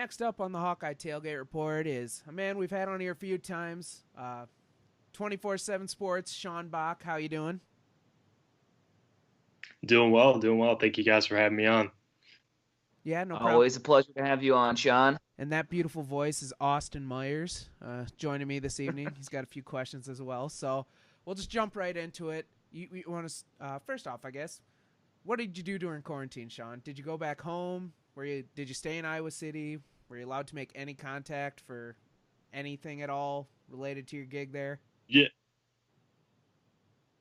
next up on the Hawkeye Tailgate Report is a man we've had on here a few times. 24/7 Sports, Sean Bock. How you doing? Doing well, doing well. Thank you guys for having me on. Yeah, no problem. Always a pleasure to have you on, Sean. And that beautiful voice is Austin Myers joining me this evening. He's got a few questions as well. So we'll just jump right into it. You want to, first off, I guess, what did you do during quarantine, Sean? Did you go back home? Did you stay in Iowa City? Were you allowed to make any contact for anything at all related to your gig there? Yeah.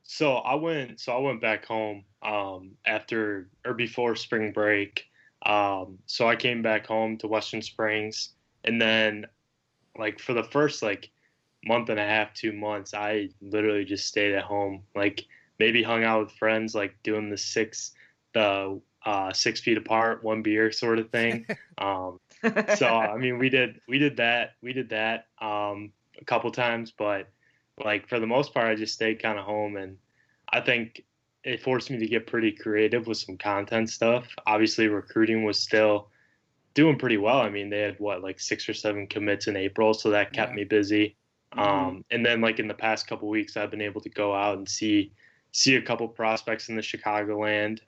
So I went back home after or before spring break. So I came back home to Western Springs, and then like for the first like month and a half, 2 months, I literally just stayed at home. Like maybe hung out with friends, like doing the 6 feet apart, one beer sort of thing. So I mean, we did that a couple times, but like for the most part, I just stayed kind of home, and I think it forced me to get pretty creative with some content stuff. Obviously, recruiting was still doing pretty well. I mean, they had like 6 or 7 commits in April, so that kept me busy. And then like in the past couple weeks, I've been able to go out and see a couple prospects in the Chicagoland,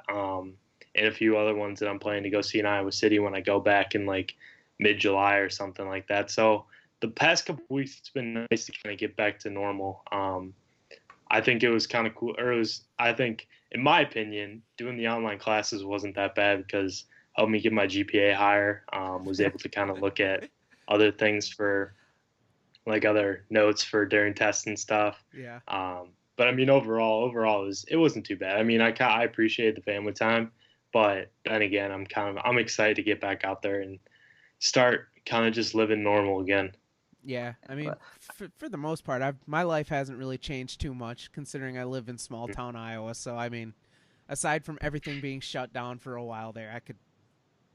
and a few other ones that I'm planning to go see in Iowa City when I go back in like mid-July or something like that. So the past couple weeks, it's been nice to kind of get back to normal. I think it was kind of cool. I think, in my opinion, doing the online classes wasn't that bad because it helped me get my GPA higher. Was able to kind of look at other things for like other notes for during tests and stuff. Yeah. But I mean, overall, it wasn't too bad. I mean, I appreciate the family time, but then again, I'm excited to get back out there and start kind of just living normal again. Yeah, I mean, for the most part, my life hasn't really changed too much, considering I live in small town Iowa. So, I mean, aside from everything being shut down for a while there, I could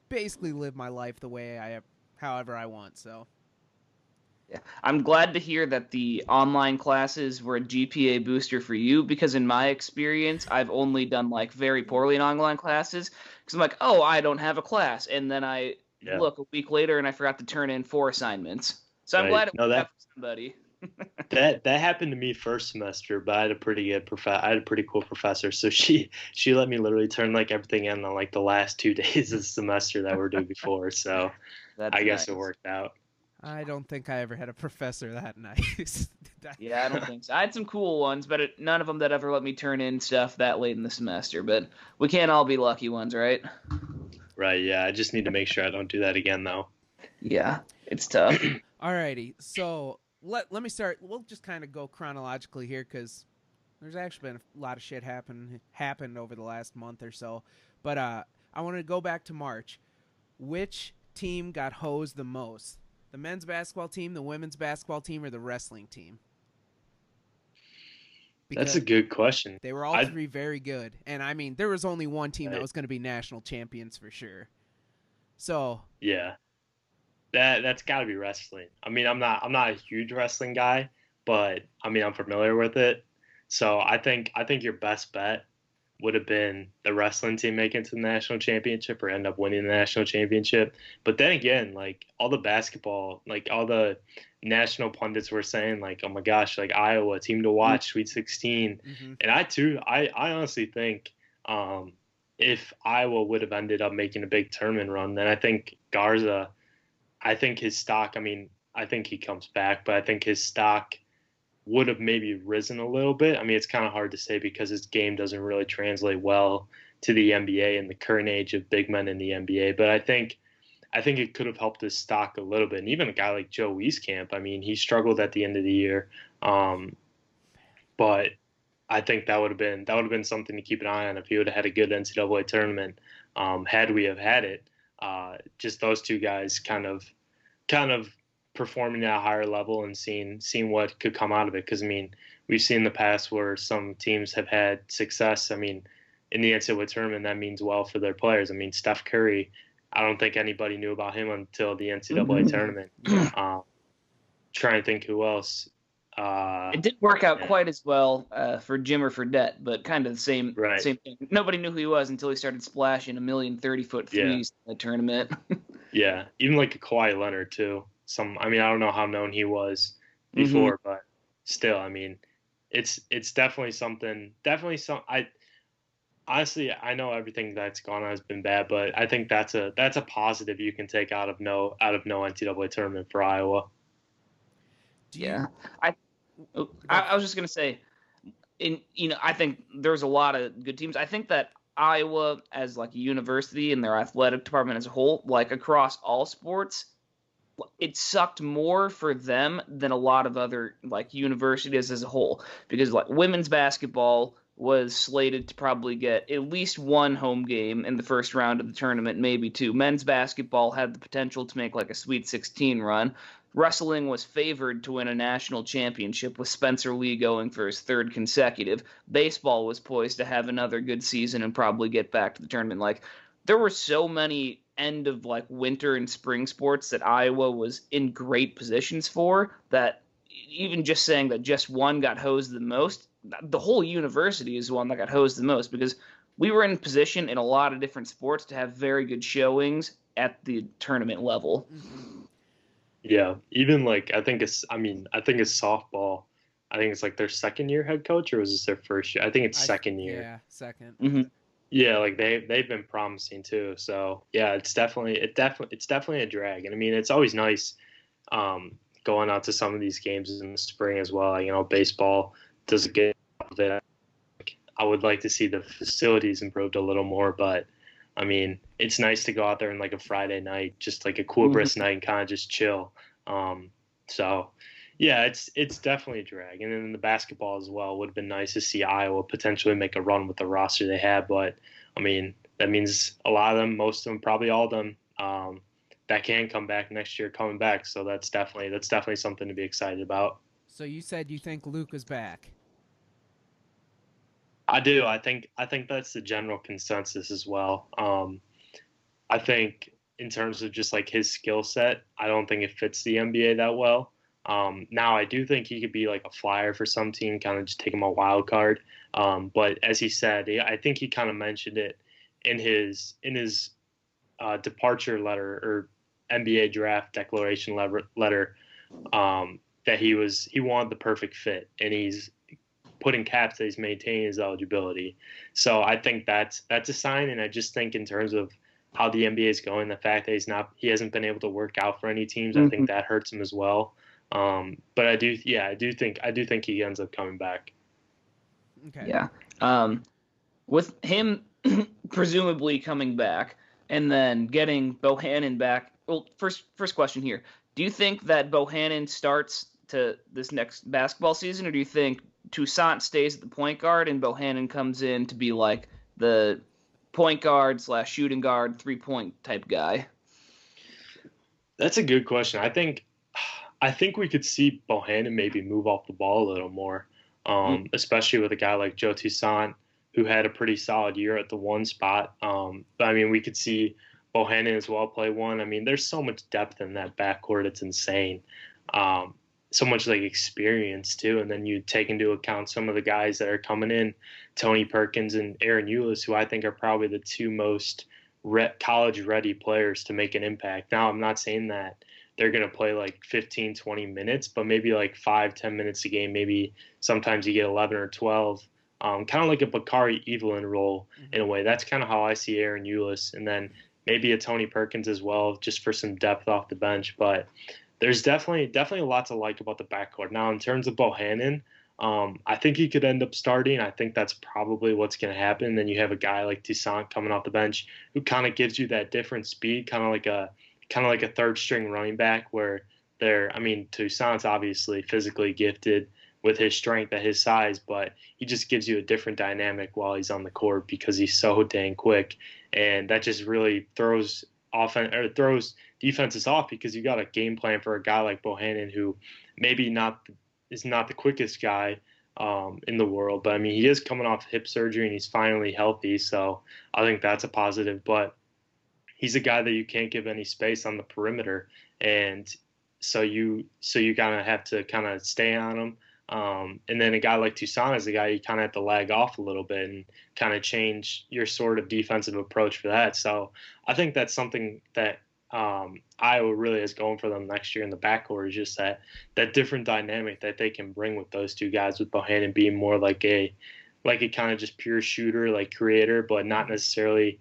basically live my life the way however I want. So, Yeah, I'm glad to hear that the online classes were a GPA booster for you, because in my experience, I've only done like very poorly in online classes because I'm like, oh, I don't have a class, and then I look a week later and I forgot to turn in 4 assignments. So I'm glad it worked out for somebody. that happened to me first semester, but I had a pretty cool professor. So she let me literally turn like everything in on like the last 2 days of the semester that were due before. So I guess it worked out. I don't think I ever had a professor that nice. Yeah, I don't think so. I had some cool ones, but none of them that ever let me turn in stuff that late in the semester. But we can't all be lucky ones, right? Right, yeah. I just need to make sure I don't do that again, though. Yeah, it's tough. Alrighty, so let me start. We'll just kind of go chronologically here because there's actually been a lot of shit happened over the last month or so. But I want to go back to March. Which team got hosed the most? The men's basketball team, the women's basketball team, or the wrestling team? Because that's a good question. They were all three very good. And, I mean, there was only one team that was going to be national champions for sure. So. Yeah. That's got to be wrestling. I mean, I'm not a huge wrestling guy, but, I mean, I'm familiar with it. So I think your best bet would have been the wrestling team making it to the national championship or end up winning the national championship. But then again, like all the basketball, like all the national pundits were saying like, oh my gosh, like Iowa team to watch, Sweet 16. Mm-hmm. And I honestly think if Iowa would have ended up making a big tournament run, then I think Garza, I think his stock, I mean, I think he comes back, but I think his stock would have maybe risen a little bit. I mean, it's kind of hard to say because his game doesn't really translate well to the NBA in the current age of big men in the NBA. But I think it could have helped his stock a little bit. And even a guy like Joe Wieskamp, I mean, he struggled at the end of the year. But I think that would have been something to keep an eye on if he would have had a good NCAA tournament. Had we have had it, just those two guys kind of performing at a higher level and seeing what could come out of it. Because, I mean, we've seen in the past where some teams have had success. I mean, in the NCAA tournament, that means well for their players. I mean, Steph Curry, I don't think anybody knew about him until the NCAA tournament. Trying to think who else. It didn't work out yeah. quite as well for Jimmer Fredette, but kind of the same Right. thing. Nobody knew who he was until he started splashing a million 30-foot threes in the tournament. Yeah, even like a Kawhi Leonard too. I don't know how known he was Mm-hmm. before, but still, I mean, it's definitely something. Definitely some. Honestly, I know everything that's gone on has been bad, but I think that's a positive you can take out of no NCAA tournament for Iowa. Yeah, I was just gonna say, I think there's a lot of good teams. I think that Iowa, as like a university and their athletic department as a whole, like across all sports, it sucked more for them than a lot of other like universities as a whole, because like women's basketball was slated to probably get at least one home game in the first round of the tournament, maybe two. Men's basketball had the potential to make like a Sweet 16 run. Wrestling was favored to win a national championship, with Spencer Lee going for his third consecutive. Baseball was poised to have another good season and probably get back to the tournament. Like, there were so many end of like winter and spring sports that Iowa was in great positions for, that even just saying that just one got hosed the most, the whole university is the one that got hosed the most, because we were in position in a lot of different sports to have very good showings at the tournament level. Yeah, even like I think it's softball. I think it's like their second year head coach, or was this their first year? I think it's second year. Yeah, second. Mm-hmm. Yeah, like they've been promising too. So yeah, it's definitely a drag. And I mean, it's always nice going out to some of these games in the spring as well. Like, baseball does a good job of it. I would like to see the facilities improved a little more, but I mean, it's nice to go out there on like a Friday night, just like a cool brisk night, and kind of just chill. So yeah, it's definitely a drag. And then the basketball as well would have been nice to see Iowa potentially make a run with the roster they had, but I mean, that means a lot of them, most of them, probably all of them, that can come back next year, coming back. So that's definitely something to be excited about. So you said you think Luca's back. I do. I think that's the general consensus as well. I think in terms of just like his skill set, I don't think it fits the NBA that well. Now I do think he could be like a flyer for some team, kind of just take him a wild card. But as he said, I think he kind of mentioned it in his departure letter or NBA draft declaration letter, that he wanted the perfect fit, and he's putting caps that he's maintaining his eligibility. So I think that's a sign, and I just think in terms of how the NBA is going, the fact that he hasn't been able to work out for any teams, I think that hurts him as well. But I do think he ends up coming back. Okay. Yeah. With him presumably coming back and then getting Bohannon back. Well, first question here. Do you think that Bohannon starts to this next basketball season, or do you think Toussaint stays at the point guard and Bohannon comes in to be like the point guard / shooting guard, 3-point type guy? That's a good question. I think we could see Bohannon maybe move off the ball a little more, especially with a guy like Joe Toussaint, who had a pretty solid year at the one spot. But I mean, we could see Bohannon as well play one. I mean, there's so much depth in that backcourt; it's insane. So much like experience too, and then you take into account some of the guys that are coming in, Tony Perkins and Aaron Eulis, who I think are probably the two most college-ready players to make an impact. Now, I'm not saying that they're going to play like 15, 20 minutes, but maybe like 5-10 minutes a game. Maybe sometimes you get 11 or 12, kind of like a Bakari Evelyn role in a way. That's kind of how I see Aaron Eulis, and then maybe a Tony Perkins as well, just for some depth off the bench. But there's definitely a lot to like about the backcourt. Now, in terms of Bohannon, I think he could end up starting. I think that's probably what's going to happen. Then you have a guy like Toussaint coming off the bench, who kind of gives you that different speed, kind of like a third string running back, where Toussaint's obviously physically gifted with his strength at his size, but he just gives you a different dynamic while he's on the court because he's so dang quick, and that just really throws defenses off, because you got a game plan for a guy like Bohannon, who maybe is not the quickest guy in the world, but I mean, he is coming off hip surgery and he's finally healthy, so I think that's a positive. But he's a guy that you can't give any space on the perimeter, and so you kind of have to kind of stay on him. And then a guy like Toussaint is a guy you kind of have to lag off a little bit and kind of change your sort of defensive approach for that. So I think that's something that Iowa really is going for them next year in the backcourt, is just that different dynamic that they can bring with those two guys, with Bohannon being more like a kind of just pure shooter, like creator, but not necessarily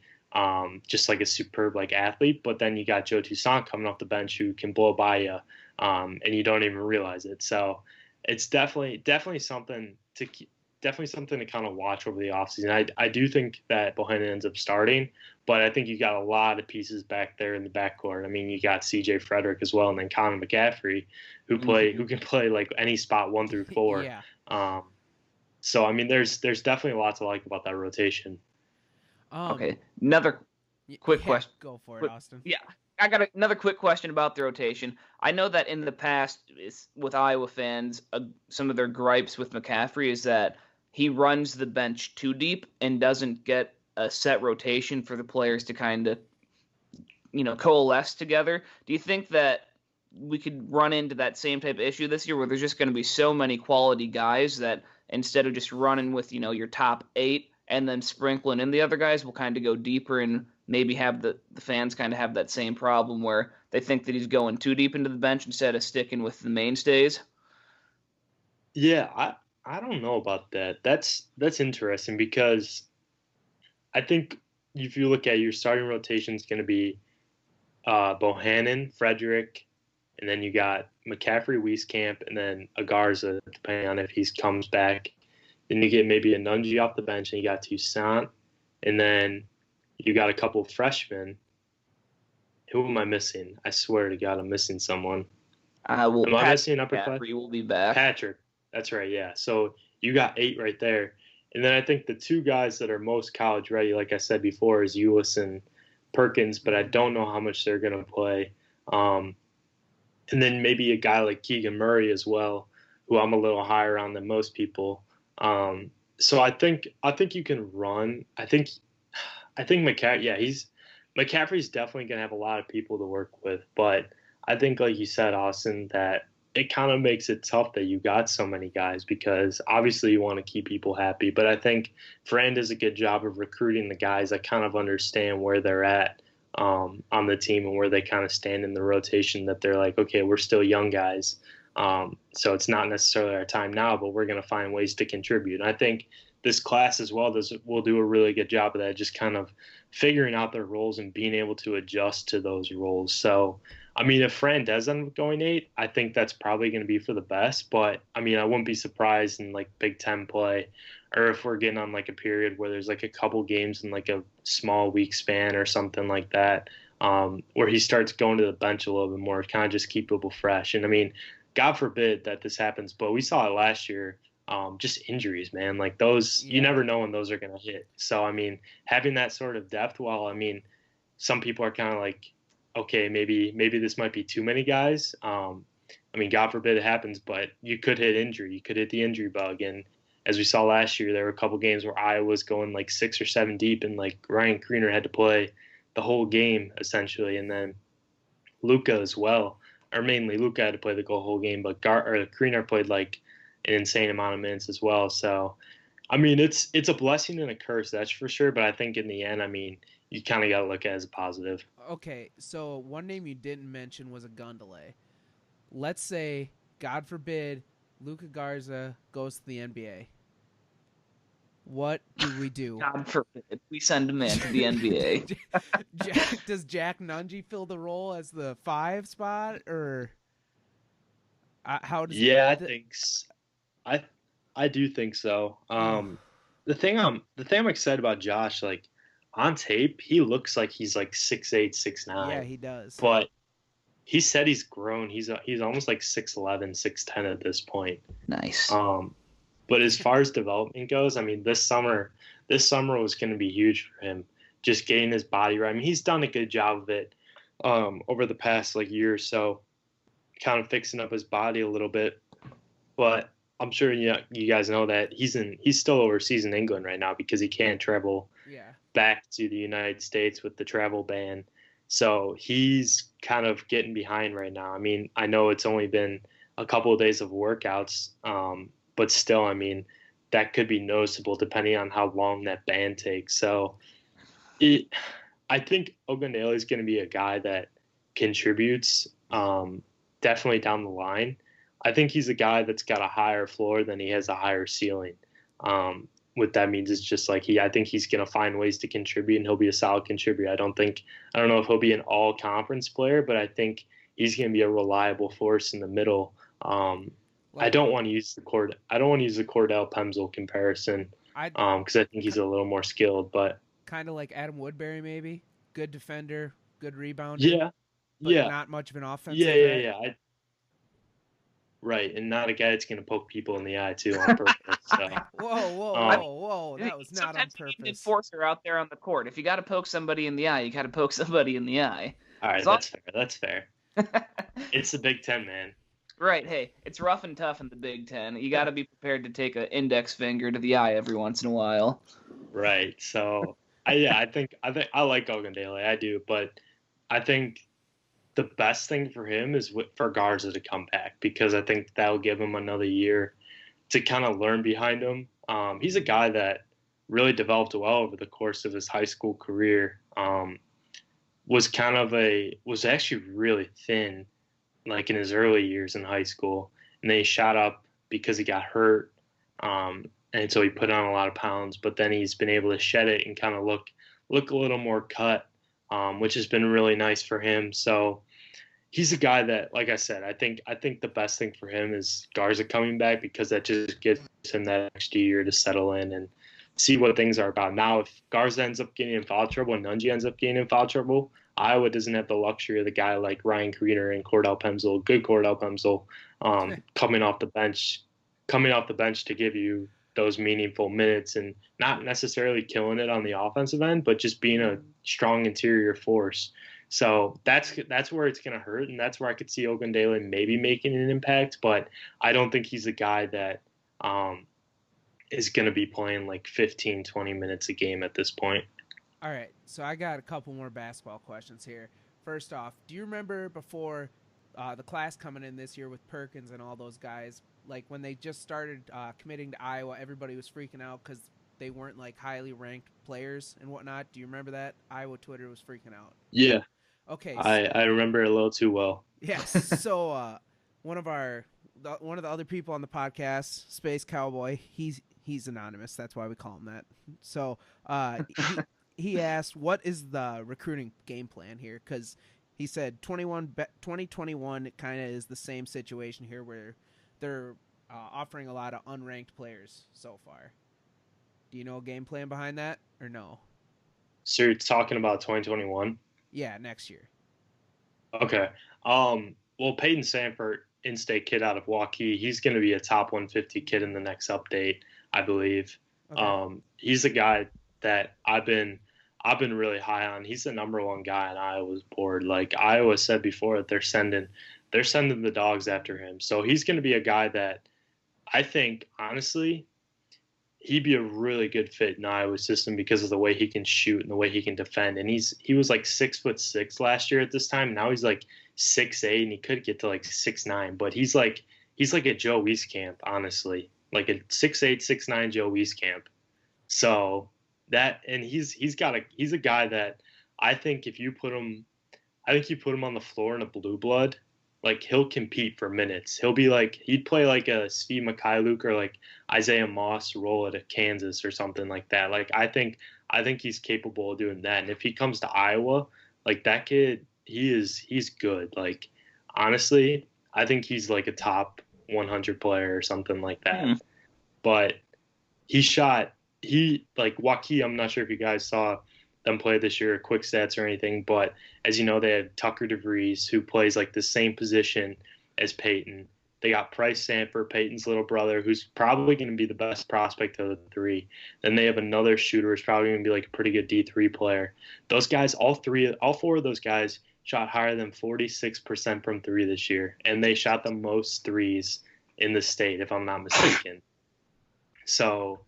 just like a superb like athlete. But then you got Joe Toussaint coming off the bench who can blow by you, and you don't even realize it. So it's definitely something to kind of watch over the offseason. I do think that Bohannon ends up starting, but I think you got a lot of pieces back there in the backcourt. I mean, you got C.J. Frederick as well, and then Connor McCaffrey, who can play like any spot 1 through 4. Yeah. So I mean, there's definitely a lot to like about that rotation. Okay, another quick question. Go for it, Austin. Yeah, I got another quick question about the rotation. I know that in the past, with Iowa fans, some of their gripes with McCaffrey is that he runs the bench too deep and doesn't get a set rotation for the players to kind of, coalesce together. Do you think that we could run into that same type of issue this year, where there's just going to be so many quality guys that instead of just running with, your top 8 and then sprinkling in the other guys, we'll kind of go deeper and maybe have the fans kind of have that same problem where they think that he's going too deep into the bench instead of sticking with the mainstays? Yeah, I don't know about that. That's interesting, because I think if you look at your starting rotation, it's going to be Bohannon, Frederick, and then you got McCaffrey, Wieskamp, and then a Garza, depending on if he comes back. Then you get maybe a Nunji off the bench, and you got Toussaint, and then you got a couple of freshmen. Who am I missing? I swear to God, I'm missing someone. Am I missing an upper class? Patrick will be back. Patrick. That's right, yeah. So you got 8 right there. And then I think the 2 guys that are most college ready, like I said before, is Ulis and Perkins, but I don't know how much they're going to play. And then maybe a guy like Keegan Murray as well, who I'm a little higher on than most people. So I think you can run. I think McCaffrey's definitely going to have a lot of people to work with, but I think, like you said, Austin, that it kind of makes it tough that you got so many guys, because obviously you want to keep people happy. But I think Fran does a good job of recruiting the guys that kind of understand where they're at on the team and where they kind of stand in the rotation, that they're like, okay, we're still young guys. So it's not necessarily our time now, but we're going to find ways to contribute. And I think this class as well will do a really good job of that, just kind of figuring out their roles and being able to adjust to those roles. So, I mean, if Fran does end up going 8, I think that's probably going to be for the best. But, I mean, I wouldn't be surprised in, like, Big Ten play, or if we're getting on, like, a period where there's, like, a couple games in, like, a small week span or something like that, where he starts going to the bench a little bit more, kind of just keep people fresh. And, I mean, God forbid that this happens, but we saw it last year. Just injuries, man. Like those, you never know when those are going to hit. So, I mean, having that sort of depth, while, I mean, some people are kind of like, okay, maybe this might be too many guys. I mean, God forbid it happens, but you could hit injury. You could hit the injury bug. And as we saw last year, there were a couple games where Iowa was going like 6 or 7 deep, and like Ryan Kriener had to play the whole game essentially. And then Luca as well, or mainly Luca had to play the whole game, but Kriener played like an insane amount of minutes as well. So, I mean, it's a blessing and a curse, that's for sure. But I think in the end, I mean, you kind of got to look at it as a positive. Okay, so one name you didn't mention was a Gundele. Let's say, God forbid, Luca Garza goes to the NBA. What do we do? God forbid we send a man to the NBA. Does Jack Nunji fill the role as the 5 spot, or how does? Yeah, I think I do think so. The thing I'm excited about Josh, like on tape, he looks like he's like 6'8", 6'9". Yeah, he does. But he said he's grown. He's almost like 6'11", 6'10" at this point. Nice. But as far as development goes, I mean, this summer was going to be huge for him. Just getting his body right. I mean, he's done a good job of it over the past like year or so, kind of fixing up his body a little bit. But I'm sure you guys know that he's still overseas in England right now because he can't travel back to the United States with the travel ban. So he's kind of getting behind right now. I mean, I know it's only been a couple of days of workouts, but still, I mean, that could be noticeable depending on how long that ban takes. So I think Ogundele is going to be a guy that contributes definitely down the line. I think he's a guy that's got a higher floor than he has a higher ceiling. What that means is just like I think he's going to find ways to contribute, and he'll be a solid contributor. I don't know if he'll be an all conference player, but I think he's going to be a reliable force in the middle. I don't want to use the Cordell Pemsel comparison because I think he's a little more skilled, but kind of like Adam Woodbury, maybe good defender, good rebounder. Yeah, but not much of an offensive threat. Yeah. Right, and not a guy that's going to poke people in the eye too on purpose. So. Whoa! That was not on purpose. You need an enforcer out there on the court. If you got to poke somebody in the eye, you got to poke somebody in the eye. All right, that's fair. It's the Big Ten, man. Right. Hey, it's rough and tough in the Big Ten. You got to be prepared to take an index finger to the eye every once in a while. Right. So, I think I like Ogundele. I do, but I think the best thing for him is for Garza to come back, because I think that'll give him another year to kind of learn behind him. He's a guy that really developed well over the course of his high school career. Was actually really thin, like in his early years in high school, and then he shot up because he got hurt, and so he put on a lot of pounds. But then he's been able to shed it and kind of look a little more cut, which has been really nice for him. So he's a guy that, like I said, I think the best thing for him is Garza coming back, because that just gives him that extra year to settle in and see what things are about. Now, if Garza ends up getting in foul trouble and Nunji ends up getting in foul trouble, Iowa doesn't have the luxury of the guy like Ryan Greener and Cordell Pemsel, good Cordell Pemsel, coming off the bench to give you those meaningful minutes and not necessarily killing it on the offensive end, but just being a strong interior force. So that's where it's going to hurt, and that's where I could see Ogundele maybe making an impact, but I don't think he's a guy that is going to be playing like 15, 20 minutes a game at this point. All right, so I got a couple more basketball questions here. First off, do you remember before the class coming in this year with Perkins and all those guys, like when they just started committing to Iowa, everybody was freaking out because they weren't like highly ranked players and whatnot? Do you remember that? Iowa Twitter was freaking out. Yeah. Okay. So, I remember it a little too well. Yes. So one of the other people on the podcast, Space Cowboy, he's anonymous. That's why we call him that. So he asked, what is the recruiting game plan here? Because he said 2021 it kind of is the same situation here where they're offering a lot of unranked players so far. Do you know a game plan behind that or no? So you're talking about 2021? Yeah, next year. Okay. Well, Payton Sanford, in-state kid out of Waukee, he's going to be a top 150 kid in the next update, I believe. Okay. He's a guy that I've been really high on. He's the number one guy on Iowa's board. Like Iowa said before, that they're sending the dogs after him. So he's going to be a guy that I think, honestly, he'd be a really good fit in Iowa's system because of the way he can shoot and the way he can defend. And he was like 6'6" last year at this time. Now he's like 6'8", and he could get to like 6'9". But he's like a Joe Wieskamp, honestly, like a 6'8", 6'9" Joe Wieskamp. So that, and he's a guy that I think you put him on the floor in a blue blood, like he'll compete for minutes. He'd play like a Svi Mikhailuk or like Isaiah Moss role at Kansas or something like that. Like I think he's capable of doing that. And if he comes to Iowa, like that kid, he's good. Like honestly, I think he's like a top 100 player or something like that. But like Waukee, I'm not sure if you guys saw them play this year, quick stats or anything, but as you know, they have Tucker DeVries, who plays like the same position as Payton. They got Price Sanford, Payton's little brother, who's probably going to be the best prospect of the three. Then they have another shooter who's probably going to be like a pretty good D3 player. Those guys, all four of those guys shot higher than 46% from three this year, and they shot the most threes in the state, if I'm not mistaken. So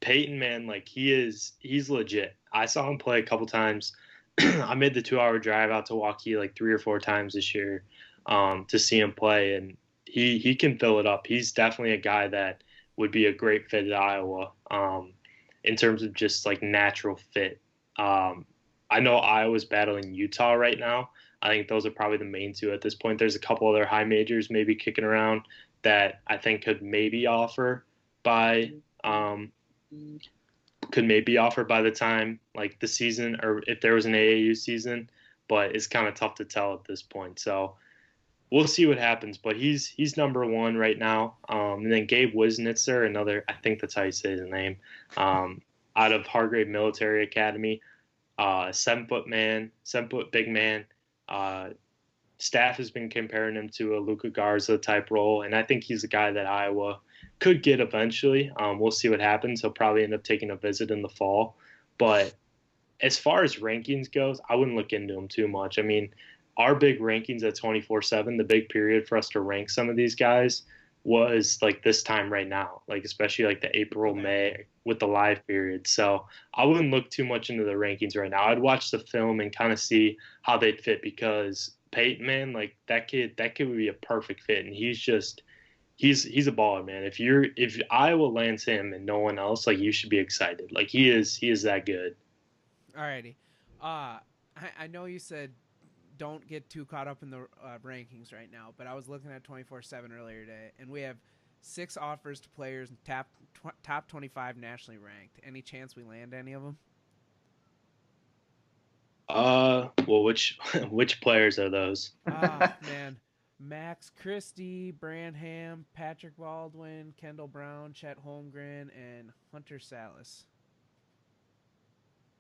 Payton, man, like he's legit. I saw him play a couple times. I made the 2-hour drive out to Waukee like 3 or 4 times this year to see him play, and he can fill it up. He's definitely a guy that would be a great fit at Iowa in terms of just like natural fit. I know Iowa's battling Utah right now. I think those are probably the main two at this point. There's a couple other high majors maybe kicking around that I think could maybe offer by the time like the season, or if there was an AAU season, but it's kind of tough to tell at this point. So we'll see what happens, but he's number one right now. And then Gabe Wisnitzer, another, I think that's how you say his name, out of Hargrave Military Academy, 7-foot big man. Staff has been comparing him to a Luca Garza type role, and I think he's a guy that Iowa could get eventually. We'll see what happens. He'll probably end up taking a visit in the fall. But as far as rankings goes, I wouldn't look into him too much. I mean, our big rankings at 24/7, the big period for us to rank some of these guys was like this time right now, like especially like the April, May with the live period. So I wouldn't look too much into the rankings right now. I'd watch the film and kind of see how they'd fit, because Payton, man, like that kid would be a perfect fit, and he's a baller, man. If Iowa lands him and no one else, like you should be excited. Like he is that good. Alrighty, I know you said don't get too caught up in the rankings right now, but I was looking at 24/7 earlier today, and we have 6 offers to players top 25 nationally ranked. Any chance we land any of them? Well, which players are those? Man, Max Christie, Branham, Patrick Baldwin, Kendall Brown, Chet Holmgren, and Hunter Salas.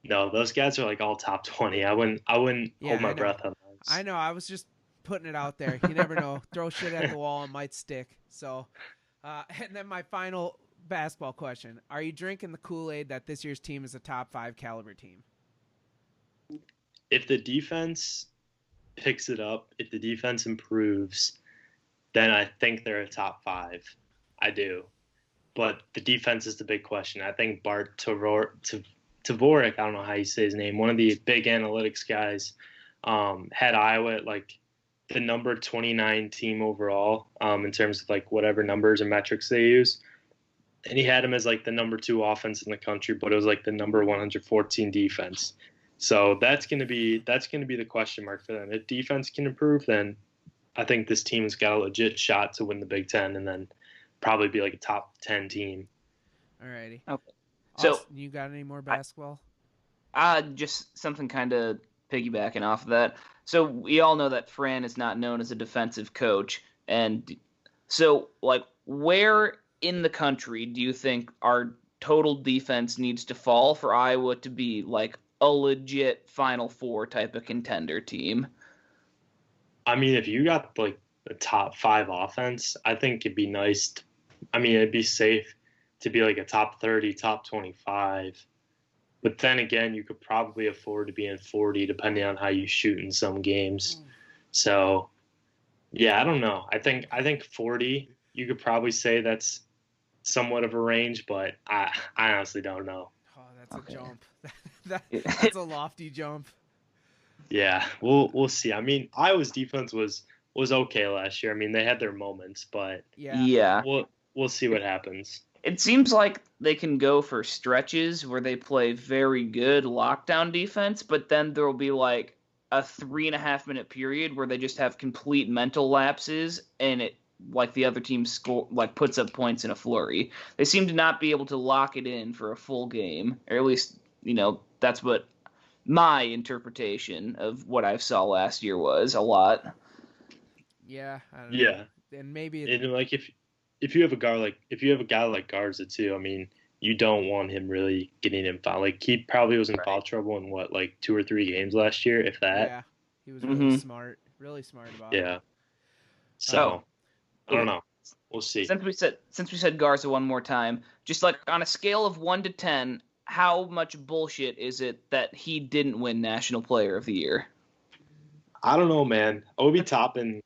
No, those guys are like all top 20. I wouldn't hold my breath on those. I know. I was just putting it out there. You never know. Throw shit at the wall, it might stick. So, and then my final basketball question: are you drinking the Kool-Aid that this year's team is a top 5 caliber team? If the defense picks it up, if the defense improves, then I think they're a top 5. I do. But the defense is the big question. I think Bart Tavorik, I don't know how you say his name, one of the big analytics guys, had Iowa at like the number 29 team overall in terms of like whatever numbers and metrics they use. And he had him as like the number 2 offense in the country, but it was like the number 114 defense. So that's going to be the question mark for them. If defense can improve, then I think this team's got a legit shot to win the Big Ten and then probably be like a top 10 team. Alrighty. Okay. Austin, So you got any more basketball? Just something kind of piggybacking off of that. So we all know that Fran is not known as a defensive coach, and so like where in the country do you think our total defense needs to fall for Iowa to be like a legit Final Four type of contender team? I mean, if you got like the top 5 offense, I think it'd be nice. It'd be safe to be like a top 30, top 25. But then again, you could probably afford to be in 40 depending on how you shoot in some games. So, yeah, I don't know. I think 40, you could probably say that's somewhat of a range, but I honestly don't know. Oh, that's a jump. That's a lofty jump. Yeah, we'll see. I mean, Iowa's defense was okay last year. I mean, they had their moments, but yeah. We'll see what happens. It seems like they can go for stretches where they play very good lockdown defense, but then there will be like a 3.5-minute period where they just have complete mental lapses, and it like the other team puts up points in a flurry. They seem to not be able to lock it in for a full game, or at least that's what my interpretation of what I saw last year was a lot. Yeah, I don't know. Yeah, and maybe and like if you have a guy like Garza too, I mean, you don't want him really getting in foul. Like he probably was in foul trouble in what, like 2 or 3 games last year, if that. Yeah, he was really smart about it. Yeah. So I don't know. We'll see. Since we said Garza one more time, just like on a scale of 1 to 10, how much bullshit is it that he didn't win National Player of the Year? I don't know, man. Obi Toppin.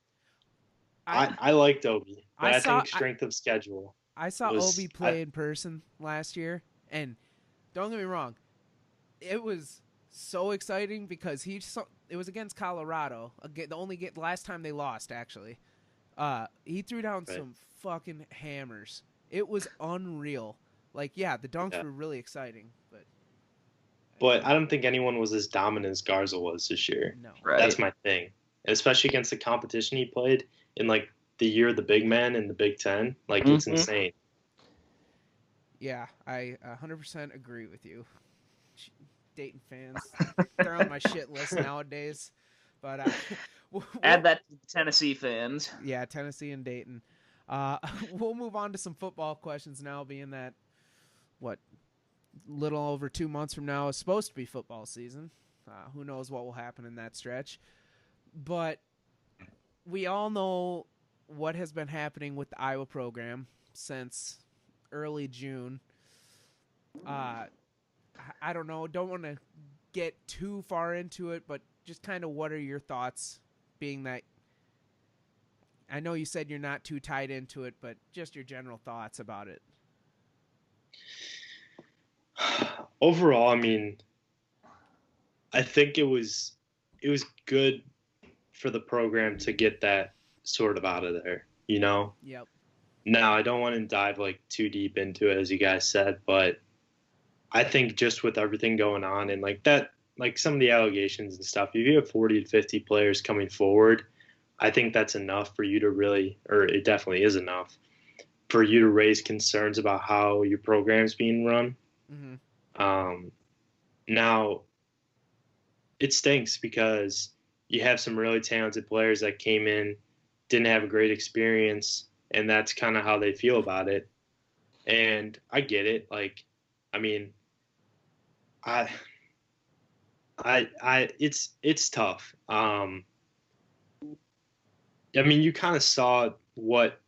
I liked Obi. But I think strength of schedule. I saw Obi play in person last year, and don't get me wrong, it was so exciting because it was against Colorado. The last time they lost, actually. He threw down some fucking hammers It was unreal. Like, yeah, the dunks Yeah. were really exciting, but But I don't think anyone was as dominant as Garza was this year. no. Right. That's my thing. And especially against the competition he played in like the year of the big man in the Big Ten. Like it's insane. Yeah, I 100% agree with you. Dayton fans, they're on my shit list nowadays. But Add that to Tennessee fans. Yeah, Tennessee and Dayton. We'll move on to some football questions now, being that little over 2 months from now is supposed to be football season. Who knows what will happen in that stretch. But we all know what has been happening with the Iowa program since early June. I don't know. Don't want to get too far into it, but just kind of what are your thoughts, being that I know you said you're not too tied into it, but just your general thoughts about it. Overall, I mean, I think it was good for the program to get that sort of out of there, you know? Yep. Now, I don't want to dive like too deep into it, as you guys said, but I think just with everything going on and like that, like some of the allegations and stuff, if you have 40 to 50 players coming forward, I think that's enough for you to really, or it definitely is enough for you to raise concerns about how your program's being run. Mm-hmm. Now, it stinks because you have some really talented players that came in, didn't have a great experience, and that's kind of how they feel about it. And I get it. Like, I mean, it's tough. I mean, you kind of saw what,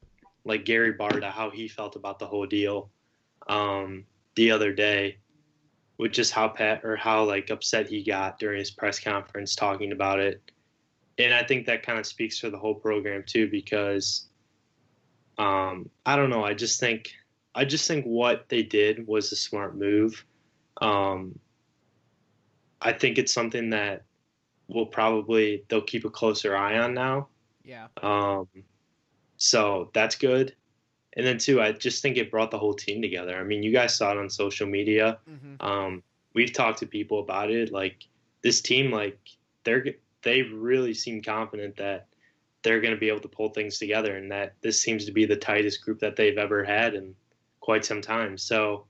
like Gary Barta, how he felt about the whole deal, the other day, with just how like upset he got during his press conference talking about it. And I think that kind of speaks for the whole program too, because, I don't know. I just think what they did was a smart move. I think it's something that they'll keep a closer eye on now. Yeah. So that's good. And then too, I just think it brought the whole team together. I mean, you guys saw it on social media. Mm-hmm. We've talked to people about it. Like this team, like they really seem confident that they're going to be able to pull things together, and that this seems to be the tightest group that they've ever had in quite some time. So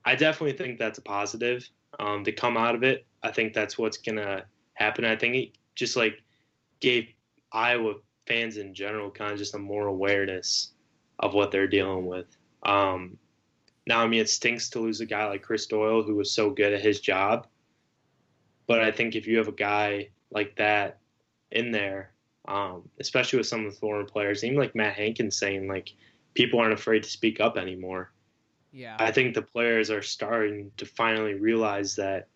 I definitely think that's a positive to come out of it. I think that's what's going to happen. I think it just like gave Iowa fans in general kind of just a more awareness of what they're dealing with. Now, I mean, it stinks to lose a guy like Chris Doyle, who was so good at his job. But I think if you have a guy like that in there, especially with some of the foreign players, even like Matt Hankins saying, like, people aren't afraid to speak up anymore. Yeah. I think the players are starting to finally realize that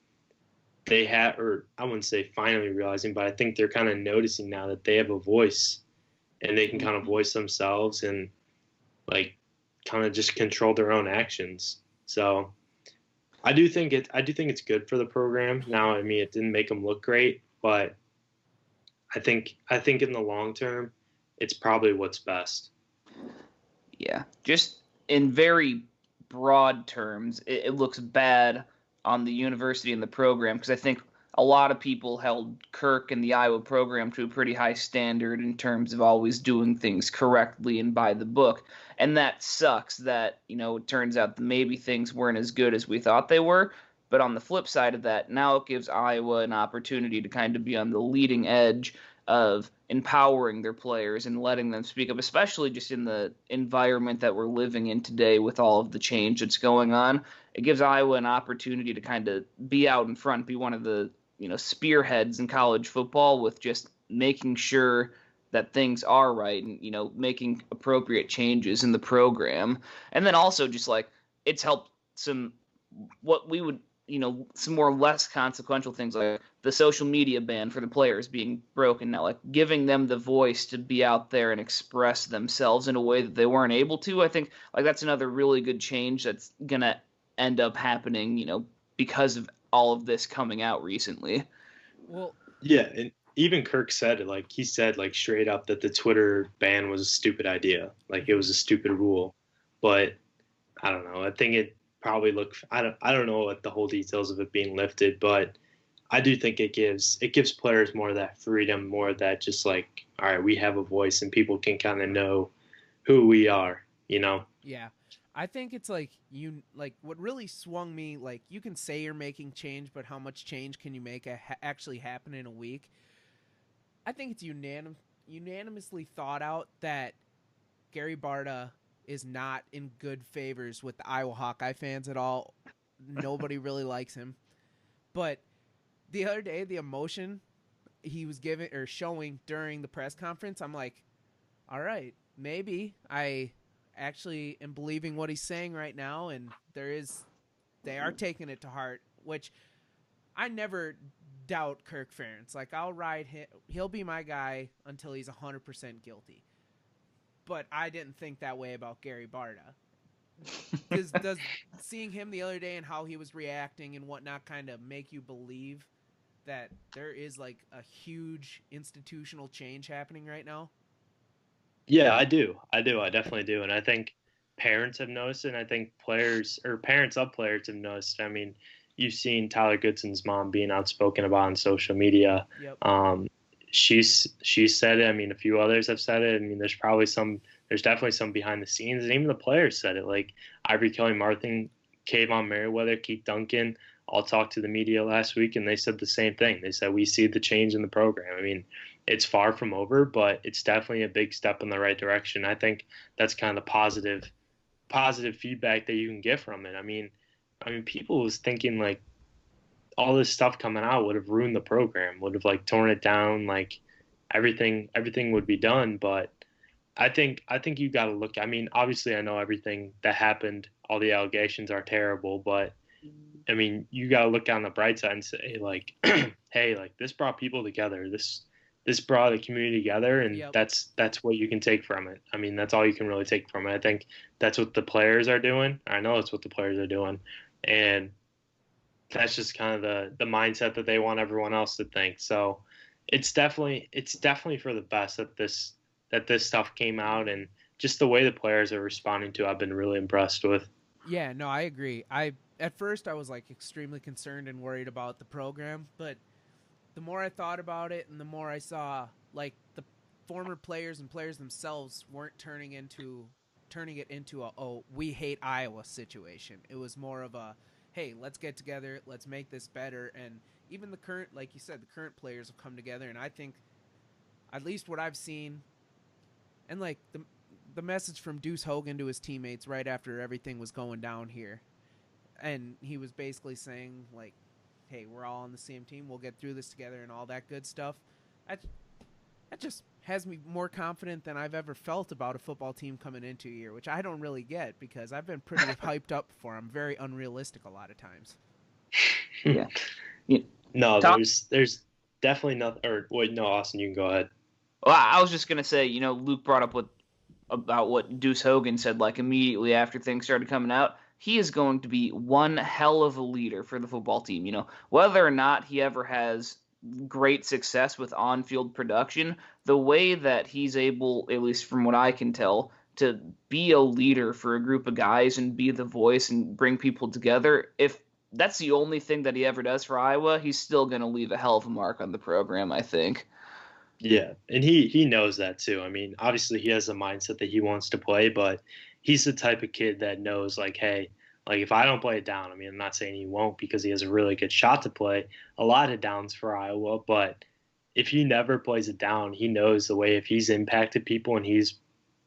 they have, or I wouldn't say finally realizing, but I think they're kind of noticing now that they have a voice and they can kind of voice themselves and like kind of just control their own actions. So I do think it's good for the program. Now, I mean, it didn't make them look great, but I think in the long term, it's probably what's best. Yeah, just in very broad terms, it looks bad on the university and the program, because I think a lot of people held Kirk and the Iowa program to a pretty high standard in terms of always doing things correctly and by the book. And that sucks that, it turns out that maybe things weren't as good as we thought they were. But on the flip side of that, now it gives Iowa an opportunity to kind of be on the leading edge of empowering their players and letting them speak up, especially just in the environment that we're living in today with all of the change that's going on. It gives Iowa an opportunity to kind of be out in front, be one of the spearheads in college football with just making sure that things are right and, making appropriate changes in the program. And then also just like it's helped some what we would, some more less consequential things like the social media ban for the players being broken now, like giving them the voice to be out there and express themselves in a way that they weren't able to. I think like that's another really good change that's going to end up happening, because of all of this coming out recently. Well, yeah, and even Kirk said it, like he said like straight up that the Twitter ban was a stupid idea, like it was a stupid rule. But I don't know. I think it probably I don't know what the whole details of it being lifted, but I do think it gives players more of that freedom, more of that just like, all right, we have a voice and people can kind of know who we are, you know? Yeah. I think it's like what really swung me, like you can say you're making change, but how much change can you make actually happen in a week? I think it's unanimously thought out that Gary Barta is not in good favors with the Iowa Hawkeye fans at all. Nobody really likes him. But the other day, the emotion he was giving or showing during the press conference, I'm like, all right, maybe I actually am believing what he's saying right now, and they are taking it to heart, which I never doubt Kirk Ferentz. Like, I'll ride him. He'll be my guy until he's 100% guilty. But I didn't think that way about Gary Barta. Does seeing him the other day and how he was reacting and whatnot kind of make you believe that there is like a huge institutional change happening right now? Yeah, I do. I definitely do. And I think parents have noticed it, and I think players or parents of players have noticed. I mean, you've seen Tyler Goodson's mom being outspoken about on social media. Yep. She's said it. I mean, a few others have said it. I mean, there's definitely some behind the scenes, and even the players said it. Like Ivory Kelly-Martin, Kayvon Merriweather, Keith Duncan, all talked to the media last week, and they said the same thing. They said we see the change in the program. I mean, it's far from over, but it's definitely a big step in the right direction. I think that's kind of positive feedback that you can get from it. I mean, people was thinking like all this stuff coming out would have ruined the program, would have like torn it down, like everything would be done. But I think you got to look. I mean, obviously, I know everything that happened, all the allegations are terrible, but I mean, you got to look on the bright side and say like, hey, like this brought people together. This brought the community together, and Yep. that's what you can take from it. I mean, that's all you can really take from it. I think that's what the players are doing. I know it's what the players are doing, and that's just kind of the mindset that they want everyone else to think. So it's definitely for the best that this stuff came out, and just the way the players are responding to it, I've been really impressed with. Yeah, no, I agree. At first I was like extremely concerned and worried about the program, but the more I thought about it and the more I saw like the former players and players themselves weren't turning it into a we hate Iowa situation. It was more of a hey, let's get together, let's make this better. And even the current, like you said, the current players have come together, and I think at least what I've seen and like the message from Deuce Hogan to his teammates right after everything was going down here. And he was basically saying like, hey, we're all on the same team. We'll get through this together and all that good stuff. That just has me more confident than I've ever felt about a football team coming into a year, which I don't really get because I've been pretty hyped up for. I'm very unrealistic a lot of times. Yeah. No, there's definitely nothing. Or wait, no, Austin, you can go ahead. Well, I was just gonna say, Luke brought up about what Deuce Hogan said, like immediately after things started coming out. He is going to be one hell of a leader for the football team. Whether or not he ever has great success with on-field production, the way that he's able, at least from what I can tell, to be a leader for a group of guys and be the voice and bring people together, if that's the only thing that he ever does for Iowa, he's still going to leave a hell of a mark on the program, I think. Yeah, and he knows that too. I mean, obviously he has a mindset that he wants to play, but he's the type of kid that knows like, hey, like if I don't play it down, I mean, I'm not saying he won't because he has a really good shot to play a lot of downs for Iowa, but if he never plays it down, he knows the way if he's impacted people and he's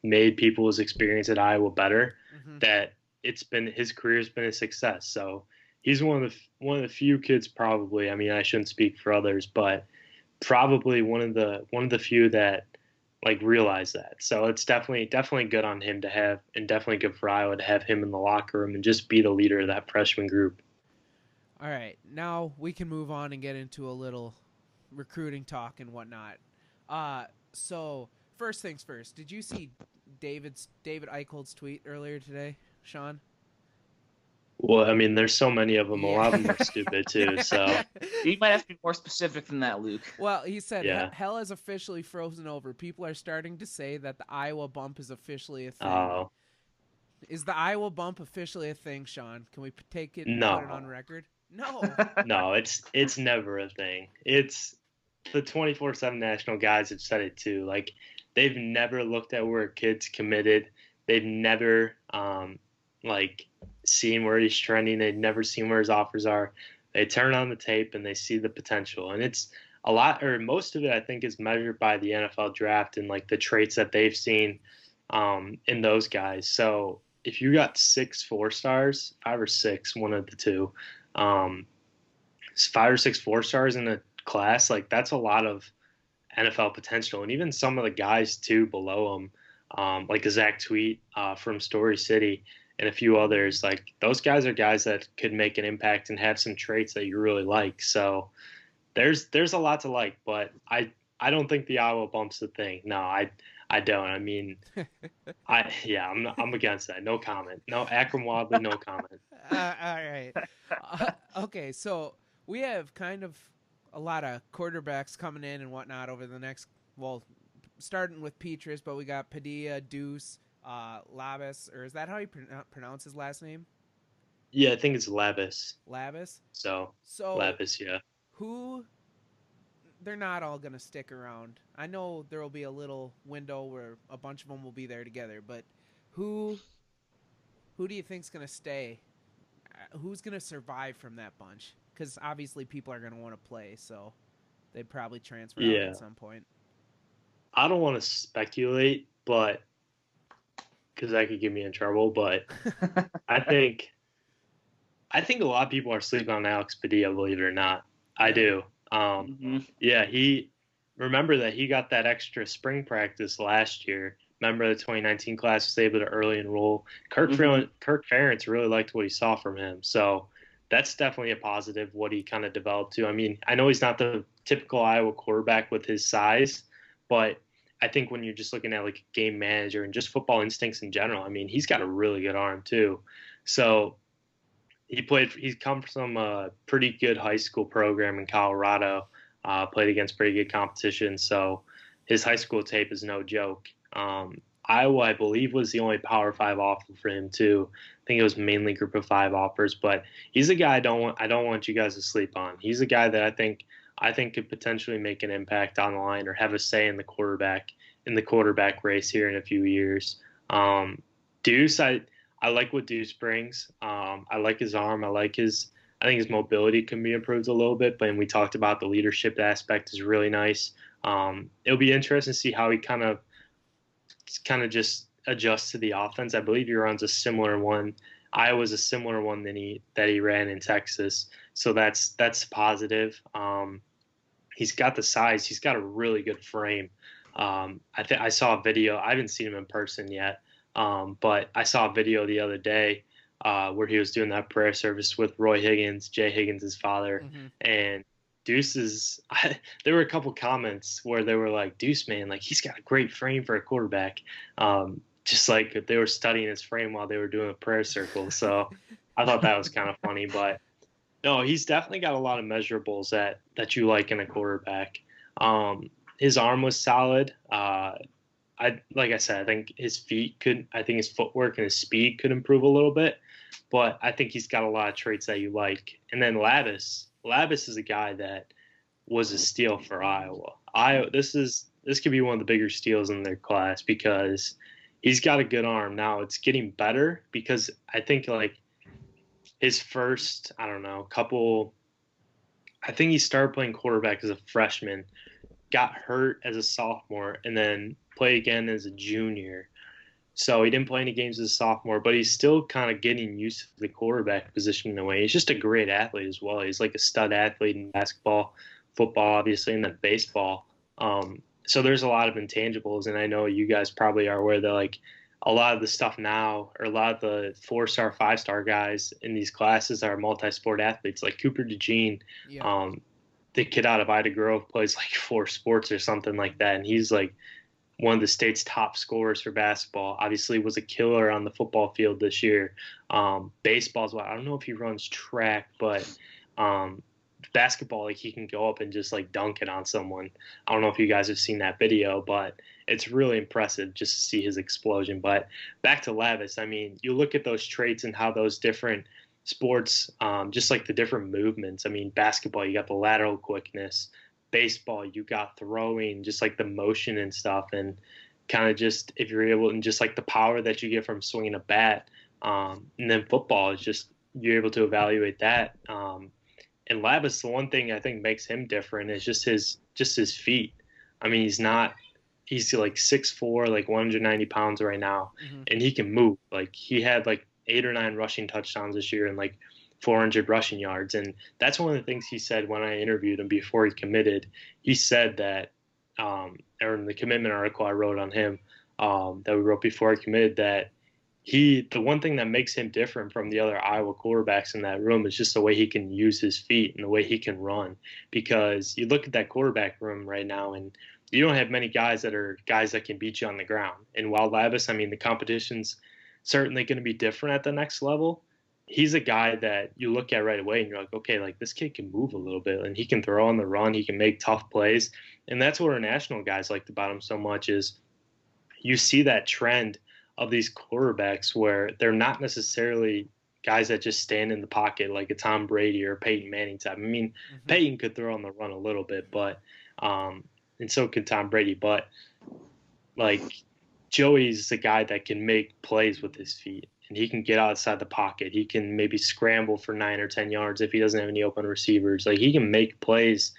made people's experience at Iowa better, that his career's been a success. So he's one of the few kids probably. I mean, I shouldn't speak for others, but probably one of the few that like realize that. So it's definitely good on him to have, and definitely good for Iowa to have him in the locker room and just be the leader of that freshman group. All right, now we can move on and get into a little recruiting talk and whatnot. So first things first, did you see David Eichel's tweet earlier today, Sean? Well, I mean, there's so many of them. Yeah. A lot of them are stupid too. So you might have to be more specific than that, Luke. Well, he said, hell is officially frozen over. People are starting to say that the Iowa bump is officially a thing. Oh. Is the Iowa bump officially a thing, Sean? Can we take it and No. put it on record? No. No, it's never a thing. It's the 24/7 national guys have said it too. Like they've never looked at where a kid's committed. They've never like seen where he's trending. They've never seen where his offers are. They turn on the tape and they see the potential. And it's a lot, or most of it, I think, is measured by the NFL draft and like the traits that they've seen in those guys. So if you got 6 4-stars, 5 or 6, one of the two, 5 or 6 4-stars in a class, like that's a lot of NFL potential. And even some of the guys too below them, like a Zach Tweet from Story City and a few others, like those guys are guys that could make an impact and have some traits that you really like. So there's a lot to like, but I don't think the Iowa bump's the thing. No, I don't. I mean, I'm against that. No comment. No Akram Wadley. No comment. All right. Okay, so we have kind of a lot of quarterbacks coming in and whatnot over the next. Well, starting with Petrus, but we got Padilla, Deuce, Labus, or is that how you pronounce his last name? Yeah, I think it's Labus. Labus. So Labus, yeah. Who? They're not all going to stick around. I know there will be a little window where a bunch of them will be there together, but who do you think's going to stay? Who's going to survive from that bunch? Because obviously people are going to want to play, so they'd probably transfer out at some point. I don't want to speculate, but because that could get me in trouble, but I think a lot of people are sleeping on Alex Padilla, believe it or not. I do. Yeah, remember that he got that extra spring practice last year. Remember the 2019 class was able to early enroll. Kirk Ferentz really liked what he saw from him. So that's definitely a positive, what he kind of developed to. I mean, I know he's not the typical Iowa quarterback with his size, but I think when you're just looking at like a game manager and just football instincts in general, I mean, he's got a really good arm too. So he's come from a pretty good high school program in Colorado, played against pretty good competition. So his high school tape is no joke. Iowa, I believe, was the only Power 5 offer for him too. I think it was mainly Group of 5 offers, but he's a guy I don't want you guys to sleep on. He's a guy that I think could potentially make an impact online or have a say in the quarterback race here in a few years. Deuce, I like what Deuce brings. I like his arm. I think his mobility can be improved a little bit, but we talked about the leadership aspect is really nice. It'll be interesting to see how he kind of just adjusts to the offense. I believe he runs a similar one. Iowa's a similar one that he ran in Texas. So that's positive. He's got the size. He's got a really good frame. I saw a video. I haven't seen him in person yet. But I saw a video the other day where he was doing that prayer service with Roy Higgins, Jay Higgins' father, and Deuce's. There were a couple comments where they were like, "Deuce, man, like he's got a great frame for a quarterback." Just like they were studying his frame while they were doing a prayer circle. So I thought that was kind of funny. But no, he's definitely got a lot of measurables that you like in a quarterback. His arm was solid. Like I said, I think his footwork and his speed could improve a little bit, but I think he's got a lot of traits that you like. And then Labus is a guy that was a steal for Iowa. This could be one of the bigger steals in their class because he's got a good arm. Now it's getting better because I think like his first, I think he started playing quarterback as a freshman, got hurt as a sophomore, and then played again as a junior. So he didn't play any games as a sophomore, but he's still kind of getting used to the quarterback position in a way. He's just a great athlete as well. He's like a stud athlete in basketball, football, obviously, and then baseball. So there's a lot of intangibles, and I know you guys probably are aware that like a lot of the stuff now, or a lot of the 4-star, 5-star guys in these classes are multi-sport athletes, like Cooper DeJean. Yeah. The kid out of Ida Grove plays like 4 sports or something like that, and he's like one of the state's top scorers for basketball. Obviously was a killer on the football field this year. Baseball as well. I don't know if he runs track, but basketball, like he can go up and just like dunk it on someone. I don't know if you guys have seen that video, but it's really impressive just to see his explosion. But back to Lavis, I mean, you look at those traits and how those different sports, just like the different movements. I mean, basketball, you got the lateral quickness. Baseball, you got throwing, just like the motion and stuff, and kind of just if you're able, and just like the power that you get from swinging a bat. And then football is just you're able to evaluate that. And Lavis, the one thing I think makes him different is just his feet. I mean, he's like 6'4", like 190 pounds right now, and he can move. Like he had like 8 or 9 rushing touchdowns this year and like 400 rushing yards. And that's one of the things he said when I interviewed him before he committed. He said that, or in the commitment article I wrote on him, that we wrote before he committed, that the one thing that makes him different from the other Iowa quarterbacks in that room is just the way he can use his feet and the way he can run. Because you look at that quarterback room right now, and you don't have many guys that can beat you on the ground. And while Lavis, I mean, the competition's certainly going to be different at the next level. He's a guy that you look at right away and you're like, okay, like this kid can move a little bit and he can throw on the run. He can make tough plays. And that's what our national guys liked about him so much is you see that trend of these quarterbacks where they're not necessarily guys that just stand in the pocket like a Tom Brady or Peyton Manning type. I mean, Peyton could throw on the run a little bit, but and so could Tom Brady. But like Joey's the guy that can make plays with his feet, and he can get outside the pocket. He can maybe scramble for 9 or 10 yards if he doesn't have any open receivers. Like he can make plays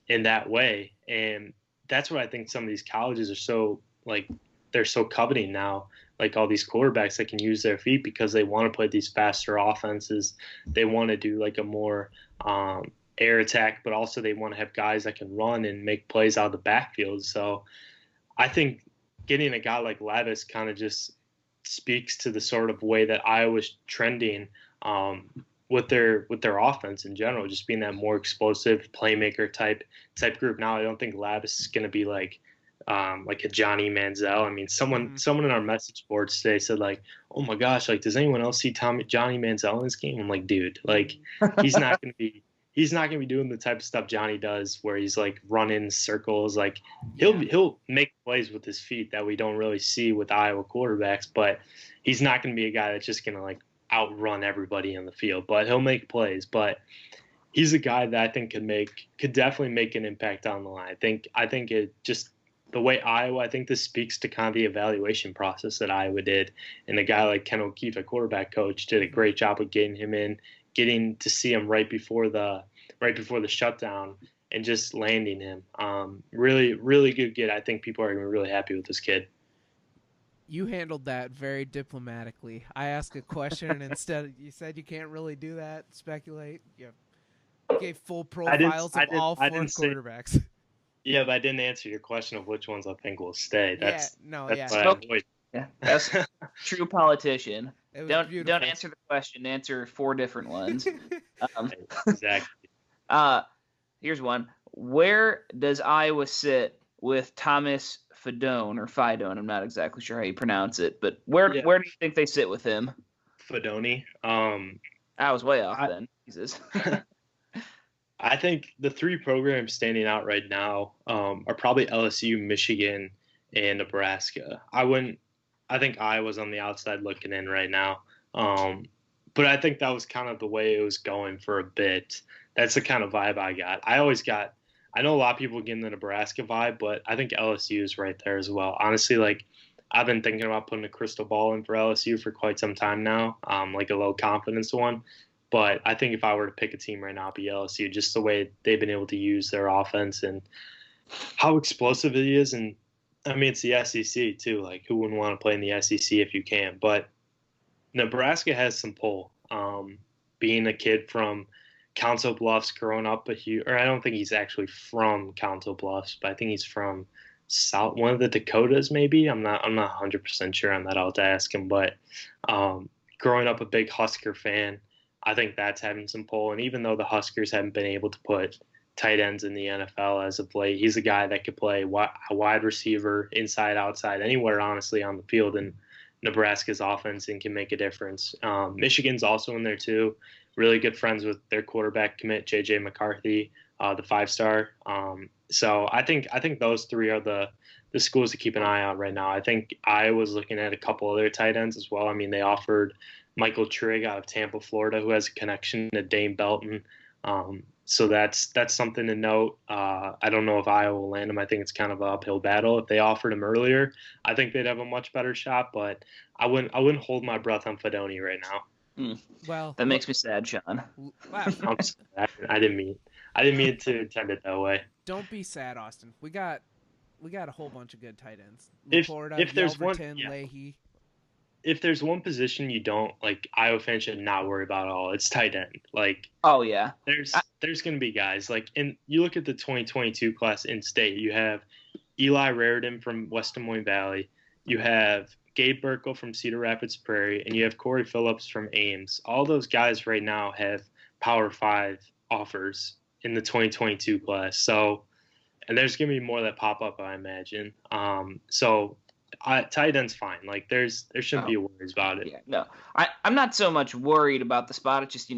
in that way, and that's what I think some of these colleges are so like they're so coveting now. Like all these quarterbacks that can use their feet because they want to play these faster offenses. They want to do like a more air attack, but also they want to have guys that can run and make plays out of the backfield. So I think getting a guy like Lavis kind of just speaks to the sort of way that Iowa's trending with their offense in general, just being that more explosive playmaker type group. Now I don't think Lavis is going to be like a Johnny Manziel. I mean, someone in our message boards today said like, "Oh my gosh, like does anyone else see Johnny Manziel in this game?" I'm like, dude, like he's not going to be doing the type of stuff Johnny does where he's like running circles. Like he'll make plays with his feet that we don't really see with Iowa quarterbacks, but he's not going to be a guy that's just going to like outrun everybody in the field, but he'll make plays. But he's a guy that I think could definitely make an impact on the line. I think it just the way Iowa, I think this speaks to kind of the evaluation process that Iowa did. And a guy like Ken O'Keefe, a quarterback coach, did a great job of getting him in, getting to see him right before the shutdown and just landing him. Really, really good kid. I think people are going to be really happy with this kid. You handled that very diplomatically. I asked a question and instead you said you can't really do that, speculate. You gave full profiles of all 4 quarterbacks. Yeah, but I didn't answer your question of which ones I think will stay. That's true politician. Don't beautiful. answer the question. Answer 4 different ones. Exactly. Here's one. Where does Iowa sit with Thomas Fidone or Fidone? I'm not exactly sure how you pronounce it, but where do you think they sit with him? Fidone. I was way off then. Jesus. I think the 3 programs standing out right now are probably LSU, Michigan, and Nebraska. I think Iowa's on the outside looking in right now. But I think that was kind of the way it was going for a bit. That's the kind of vibe I got. I know a lot of people getting the Nebraska vibe, but I think LSU is right there as well. Honestly, like I've been thinking about putting a crystal ball in for LSU for quite some time now, like a low confidence one. But I think if I were to pick a team right now, it'd be LSU, just the way they've been able to use their offense and how explosive it is. And, I mean, it's the SEC, too. Like, who wouldn't want to play in the SEC if you can? But Nebraska has some pull. Being a kid from Council Bluffs, growing up or I don't think he's actually from Council Bluffs, but I think he's from one of the Dakotas, maybe. I'm not 100% sure on that. I'll have to ask him. But growing up a big Husker fan, I think that's having some pull. And even though the Huskers haven't been able to put tight ends in the NFL as of late, he's a guy that could play a wide receiver, inside, outside, anywhere, honestly, on the field in Nebraska's offense and can make a difference. Michigan's also in there, too. really good friends with their quarterback commit, J.J. McCarthy, the 5-star. So I think those three are the schools to keep an eye on right now. I think Iowa's looking at a couple other tight ends as well. I mean, they offered Michael Trigg out of Tampa, Florida, who has a connection to Dane Belton. So that's something to note. I don't know if Iowa will land him. I think it's kind of an uphill battle. If they offered him earlier, I think they'd have a much better shot. But I wouldn't hold my breath on Fedoni right now. Well, that makes me sad, Sean. Wow. I'm sorry. I didn't mean to intend it that way. Don't be sad, Austin. We got a whole bunch of good tight ends. If there's Yelverton, Leahy. If there's one position you don't like, Iowa fans should not worry about at all. It's tight end. Like, oh yeah, there's going to be guys like, and you look at the 2022 class in state. You have Eli Raridan from West Des Moines Valley. You have Gabe Burkle from Cedar Rapids Prairie, and you have Corey Phillips from Ames. All those guys right now have Power 5 offers in the 2022 class. So, and there's going to be more that pop up, I imagine. So tight end's fine. Like there shouldn't be worries about it. Yeah, no, I'm not so much worried about the spot. It's just,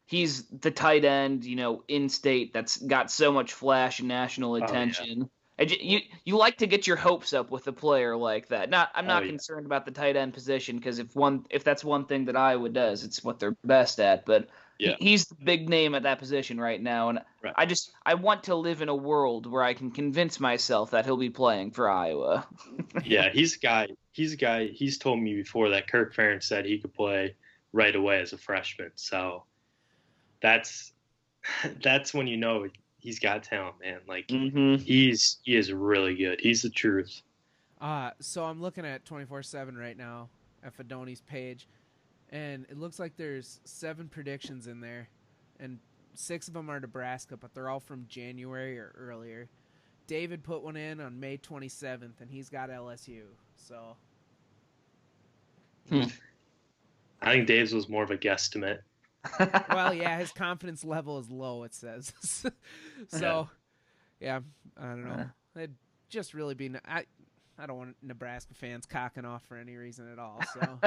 he's the tight end, in state that's got so much flash and national attention. And you like to get your hopes up with a player like that. I'm not concerned about the tight end position because if that's one thing that Iowa does, it's what they're best at. But he's the big name at that position right now, and I want to live in a world where I can convince myself that he'll be playing for Iowa. Yeah, he's a guy. He's told me before that Kirk Ferentz said he could play right away as a freshman. So that's when you know he's got talent, man. Like he is really good. He's the truth. So I'm looking at 24/7 right now at Fedoni's page. And it looks like there's 7 predictions in there, and 6 of them are Nebraska, but they're all from January or earlier. David put one in on May 27th, and he's got LSU. So, I think Dave's was more of a guesstimate. Well, yeah, his confidence level is low, it says. So, yeah, I don't know. It'd just really be. I don't want Nebraska fans cocking off for any reason at all. So,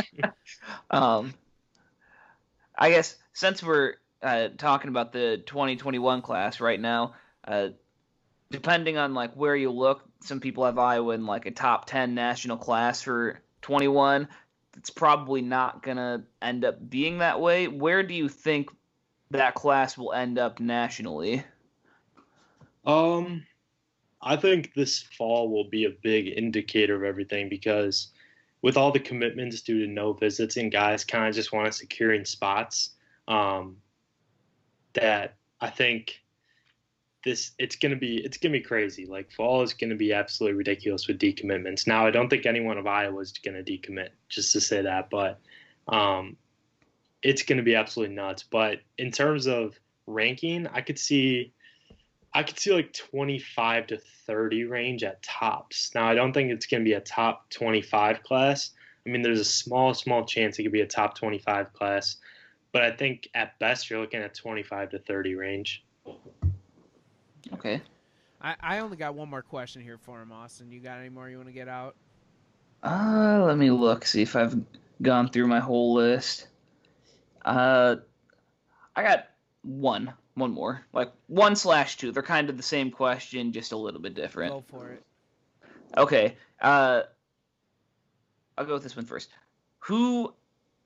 I guess since we're talking about the 2021 class right now, depending on like where you look, some people have Iowa in like a top 10 national class for 21. It's probably not gonna end up being that way. Where do you think that class will end up nationally? I think this fall will be a big indicator of everything because with all the commitments due to no visits and guys kind of just want to securing spots, that I think it's gonna be crazy. Like fall is gonna be absolutely ridiculous with decommitments. Now I don't think anyone of Iowa is gonna decommit, just to say that, but it's gonna be absolutely nuts. But in terms of ranking, I could see like 25 to 30 range at tops. Now, I don't think it's going to be a top 25 class. I mean, there's a small chance it could be a top 25 class. But I think at best you're looking at 25 to 30 range. Okay. I only got one more question here for him, Austin. You got any more you want to get out? Let me look, see if I've gone through my whole list. I got one more, like 1/2. They're kind of the same question, just a little bit different. Go for it. Okay. I'll go with this one first. Who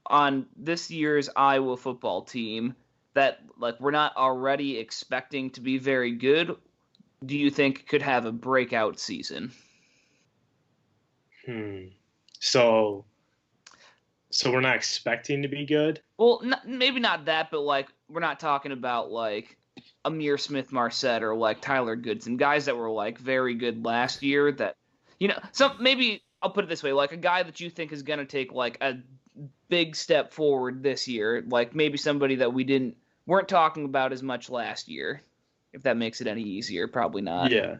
on this year's Iowa football team that like we're not already expecting to be very good, do you think could have a breakout season? So we're not expecting to be good? Well, maybe not that, but like we're not talking about like Amir Smith-Marset or like Tyler Goodson, guys that were like very good last year that, maybe I'll put it this way, like a guy that you think is going to take like a big step forward this year, like maybe somebody that weren't talking about as much last year, if that makes it any easier. Probably not. Yeah.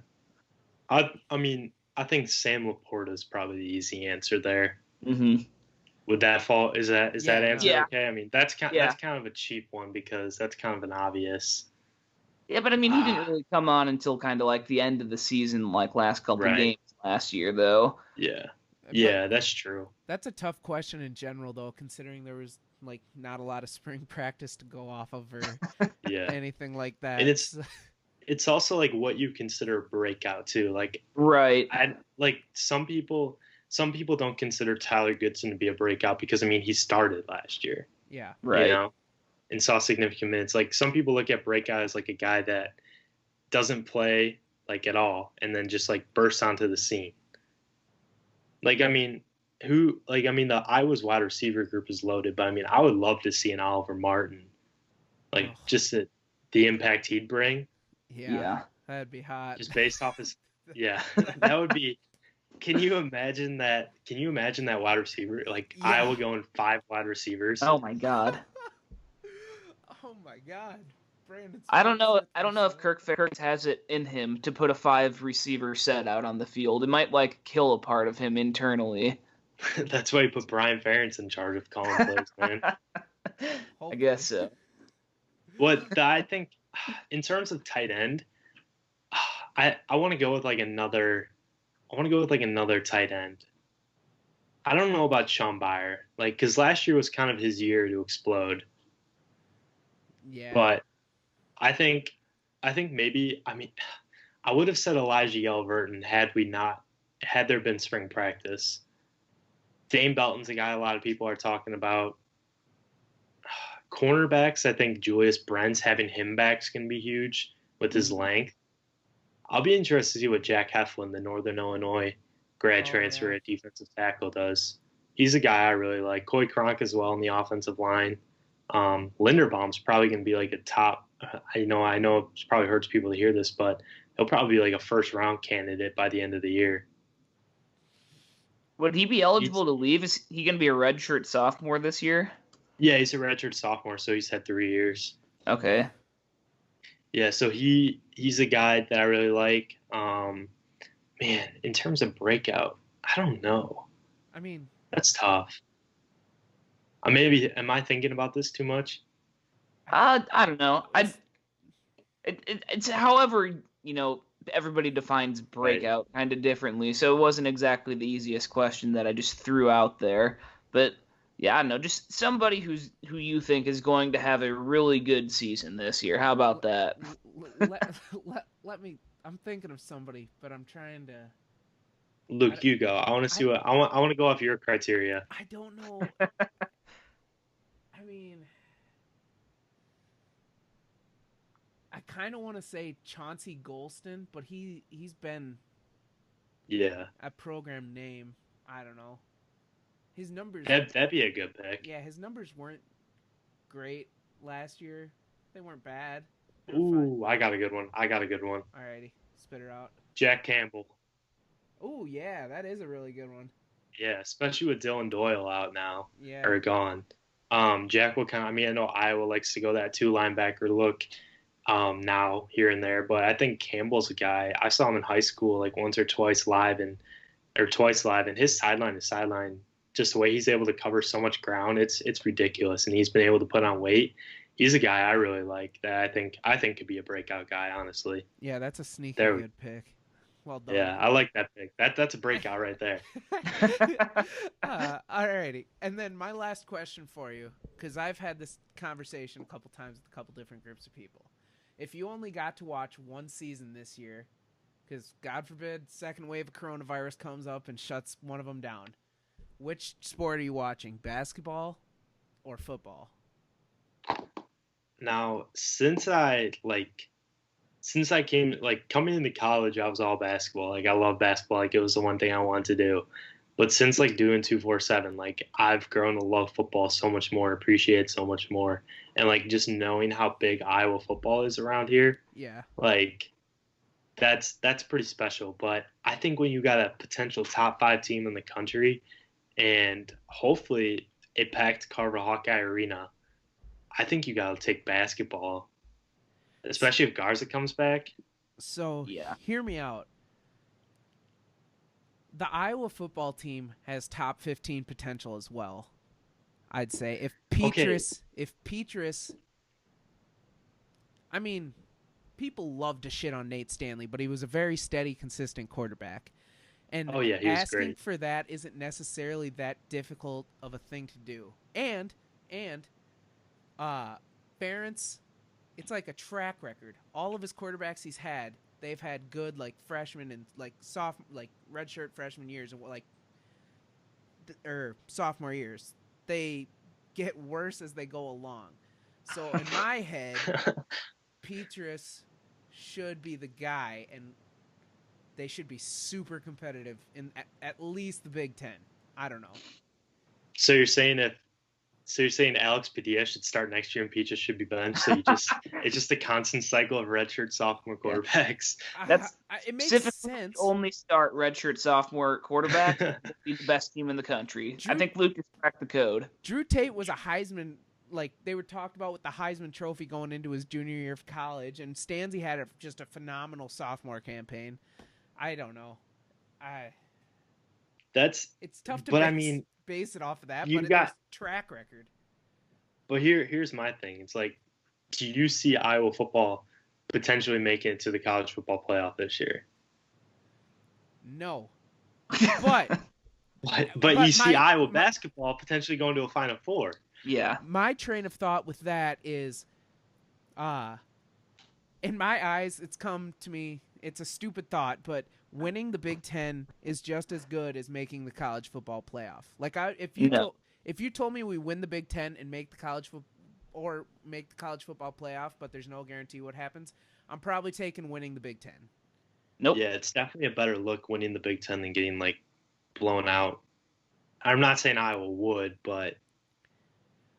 I mean, I think Sam Laporta is probably the easy answer there. Mm-hmm. Would that fall? Is that answer okay? I mean, that's kind of a cheap one because that's kind of an obvious. Yeah, but I mean, he didn't really come on until kind of like the end of the season, like last couple games last year, though. Yeah. Yeah, that's true. That's a tough question in general, though, considering there was like not a lot of spring practice to go off of or Yeah. anything like that. And it's also like what you consider a breakout too. Like Right. some people don't consider Tyler Goodson to be a breakout because I mean he started last year. Yeah. Right. You know, and saw significant minutes. Like some people look at breakout as like a guy that doesn't play like at all and then just like bursts onto the scene. Like I mean, the Iowa's wide receiver group is loaded, but I mean I would love to see an Oliver Martin, like just the impact he'd bring. Yeah, that'd be hot. Just based off his, yeah, that would be. Can you imagine that? Can you imagine that wide receiver? Like Iowa going 5 wide receivers. Oh my God. Oh my God. Brandon. I don't know if Kirk has it in him to put a 5 receiver set out on the field. It might like kill a part of him internally. That's why he put Brian Ferentz in charge of calling plays, man. I guess so. I think in terms of tight end, I want to go with like another. I want to go with like another tight end. I don't know about Sean Bock, like because last year was kind of his year to explode. Yeah. But I think maybe I would have said Elijah Yelverton had there been spring practice. Dane Belton's a guy a lot of people are talking about. Cornerbacks, I think Julius Brents having him back is going to be huge with his length. I'll be interested to see what Jack Heflin, the Northern Illinois grad transfer at defensive tackle, does. He's a guy I really like. Coy Cronk as well in the offensive line. Linderbaum's probably going to be like a top. I know it probably hurts people to hear this, but he'll probably be like a first-round candidate by the end of the year. Would he be eligible to leave? Is he going to be a redshirt sophomore this year? Yeah, he's a redshirt sophomore, so he's had 3 years. Okay. Yeah, so he's a guy that I really like. Man, in terms of breakout, I don't know. I mean, that's tough. Am I thinking about this too much? I don't know. It's however, everybody defines breakout kind of differently. So it wasn't exactly the easiest question that I just threw out there, but yeah, I don't know, just somebody who you think is going to have a really good season this year. How about that? Let me. I'm thinking of somebody, but I'm trying to. Luke, you go. I want to see what I want. I want to go off your criteria. I don't know. I mean, I kind of want to say Chauncey Golston, but he's been a program name. I don't know. His numbers. That'd be a good pick. Yeah, his numbers weren't great last year. They weren't bad. Ooh, I got a good one. Alrighty, spit her out. Jack Campbell. Ooh, yeah, that is a really good one. Yeah, especially with Dylan Doyle out now. Yeah. Or gone. Jack will I know Iowa likes to go that 2 linebacker look now here and there, but I think Campbell's a guy. I saw him in high school like once or twice live, and his sideline to sideline, just the way he's able to cover so much ground, it's ridiculous, and he's been able to put on weight. He's a guy I really like that I think could be a breakout guy, honestly. Yeah, that's a sneaky good pick. Well done. Yeah, I like that pick. That's a breakout right there. Alrighty, and then my last question for you, because I've had this conversation a couple times with a couple different groups of people. If you only got to watch one season this year, because God forbid second wave of coronavirus comes up and shuts one of them down, which sport are you watching, basketball or football? Now, since I came, coming into college, I was all basketball. Like, I love basketball. Like, it was the one thing I wanted to do. But since, doing 247, I've grown to love football so much more, appreciate it so much more. And, just knowing how big Iowa football is around here. Yeah. That's pretty special. But I think when you got a potential top 5 team in the country and hopefully a packed Carver Hawkeye Arena, I think you got to take basketball. Especially if Garza comes back. So, hear me out. The Iowa football team has top 15 potential as well, I'd say. If Petrus, I mean, people love to shit on Nate Stanley, but he was a very steady, consistent quarterback. And Oh yeah, he was asking great. for that isn't necessarily that difficult of a thing to do. And Ferentz, it's like a track record. All of his quarterbacks he's had, they've had good like freshman and like redshirt freshman years and or sophomore years. They get worse as they go along. So in my head, Petrus should be the guy, and they should be super competitive in at least the Big Ten. I don't know. So you're saying Alex Padilla should start next year and Petrus should be benched? So it's just a constant cycle of redshirt sophomore quarterbacks. It makes sense. Only start redshirt sophomore quarterback. Be the best team in the country. I think Lucas cracked the code. Drew Tate was a Heisman. Like they were talked about with the Heisman Trophy going into his junior year of college, and Stanzi had just a phenomenal sophomore campaign. I don't know. It's tough to base it off of that, but it's track record. But here's my thing. It's like, do you see Iowa football potentially making it to the college football playoff this year? No. But you see Iowa basketball potentially going to a Final Four. Yeah. My train of thought with that is, in my eyes, it's come to me, it's a stupid thought, but winning the Big Ten is just as good as making the college football playoff. Like, if you told me we win the Big Ten and make the college football playoff, but there's no guarantee what happens, I'm probably taking winning the Big Ten. Nope. Yeah, it's definitely a better look winning the Big Ten than getting like blown out. I'm not saying Iowa would, but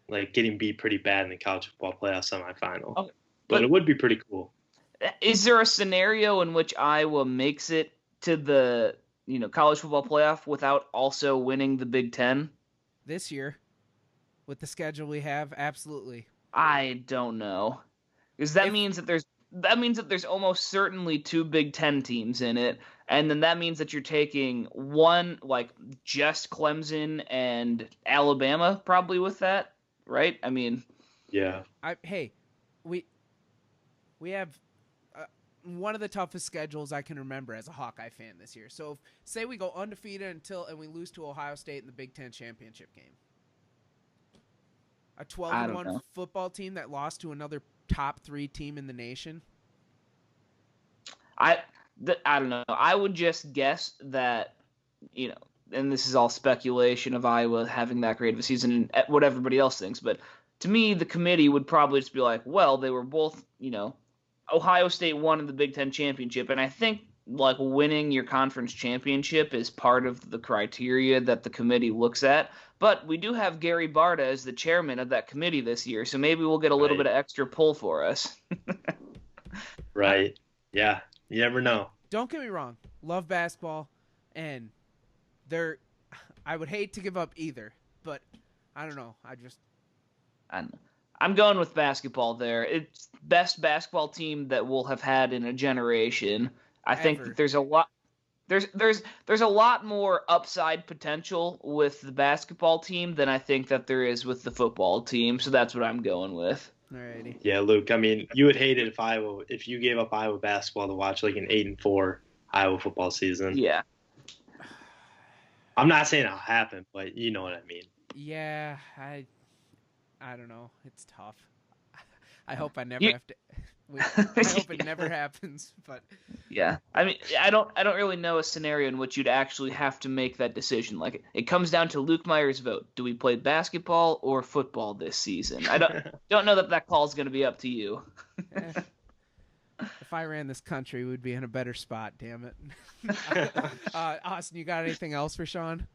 like getting beat pretty bad in the college football playoff semifinal. Okay, but it would be pretty cool. Is there a scenario in which Iowa makes it to the college football playoff without also winning the Big Ten? This year, with the schedule we have, absolutely. I don't know, because that means that there's almost certainly 2 Big Ten teams in it, and then that means that you're taking one like just Clemson and Alabama probably with that, right? I mean, yeah. We have one of the toughest schedules I can remember as a Hawkeye fan this year. So, say we go undefeated and we lose to Ohio State in the Big Ten championship game. A 12-1 football team that lost to another top 3 team in the nation. I don't know. I would just guess that, and this is all speculation of Iowa having that great of a season and what everybody else thinks, but to me, the committee would probably just be like, well, they were both, Ohio State won in the Big Ten championship, and I think like winning your conference championship is part of the criteria that the committee looks at. But we do have Gary Barta as the chairman of that committee this year, so maybe we'll get a little bit of extra pull for us. Right. Yeah. You never know. Don't get me wrong. Love basketball, and I would hate to give up either, but I don't know. I'm going with basketball there. It's best basketball team that we'll have had in a generation. I think that there's a lot. There's a lot more upside potential with the basketball team than I think that there is with the football team. So that's what I'm going with. Alrighty. Yeah, Luke. I mean, you would hate it if you gave up Iowa basketball to watch like an 8-4 Iowa football season. Yeah. I'm not saying it'll happen, but you know what I mean. Yeah, I don't know. It's tough. I hope I never have to. I hope it never happens. But yeah, I mean, I don't really know a scenario in which you'd actually have to make that decision. Like, it comes down to Luke Meyer's vote. Do we play basketball or football this season? I don't know that call is going to be up to you. If I ran this country, we'd be in a better spot. Damn it. Austin, you got anything else for Sean?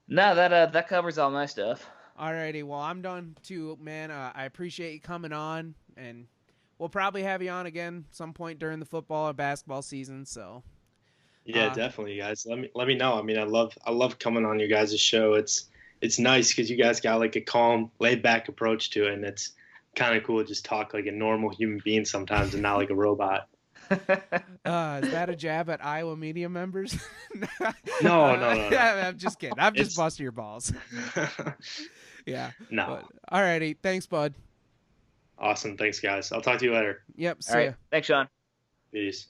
No, that covers all my stuff. Alrighty, well, I'm done too, man. I appreciate you coming on, and we'll probably have you on again some point during the football or basketball season. So, yeah, definitely, guys. Let me know. I mean, I love coming on your guys' show. It's nice because you guys got like a calm, laid back approach to it, and it's kind of cool to just talk like a normal human being sometimes, and not like a robot. Is that a jab at Iowa media members? No. I'm just kidding. I'm just busting your balls. Yeah. No. Alrighty. Thanks, bud. Awesome. Thanks, guys. I'll talk to you later. Yep. See All right. ya. Thanks, Sean. Peace.